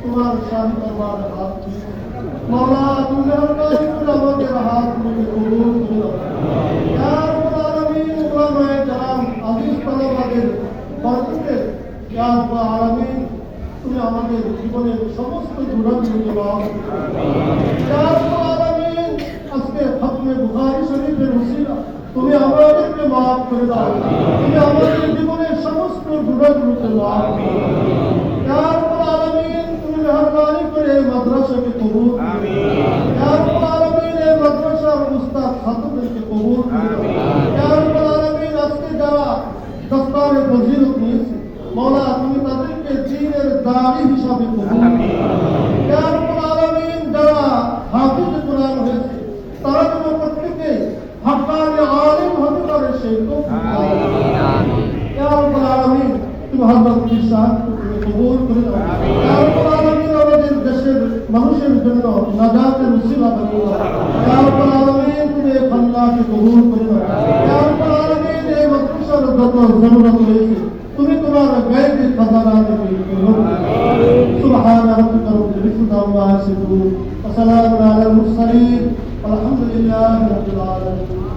তোমার শাহী দরবার হাত মওলা তুমি আমাদের হাত তুমি কবুল করে ইয়া রাব্বুল আলামিন উলামায়ে কেরাম আজিজ তালাবাদের বরকতে ইয়া রাব্বুল আলামিন তুমি আমাদের জীবনের সমস্ত গুনাহগুলোকে মাফ করে ইয়া রাব্বুল আলামিন আজকে খতমে বুখারী শরীফের উসিলা তুমি আমাদেরকে মাফ করে দাও তুমি আমাদের জীবনের সমস্ত গুনাহগুলোকে মাফ করে ইয়া রাব্বুল আলামিন তুমি মেহেরবানি করে মাদ্রাসাকে কবুল আমিন ইয়া রাব্বুল আলামিন এই মাদ্রাসার উস্তাদ ছাত্রদেরকে কবুল আমিন ইয়া রাব্বুল আলামিন আজকে যারা দস্তারে ফজিলত নিয়েছে মওলা তুমি তাদেরকে দ্বীনের দাঈ হিসাবে কবুল আমিন ইয়া রাব্বুল আলামিন যারা হাফিজ কোরআন হয়েছে তারা যেন প্রত্যেকে হাক্কানি আলিম হতে পারে সেই আমিন আমিন ইয়া রাব্বুল আলামিন তুমি হযরত ইসাক তুমি কবুল করে দাও ইয়া রাব্বুল আলামিন আমাদের দেশের মানুষের জন্য নাজাতের উসিলা বানিয়ে দাও ইয়া রাব্বুল আলামিন তুমি খাল্লাকে কবুল করে দাও ইয়া রাব্বুল আলামিন এই মাদ্রাসার যত জরুরত রয়েছে তুমি তোমার গায়বী খাজানাতে পূরণ করো সুবহান রাব্বিকা রাব্বিল ইজ্জাতি আম্মা ইয়াসিফুন ওয়া সালামুন আলাল মুরসালিন আলহামদুলিল্লাহি রাব্বিল আলামিন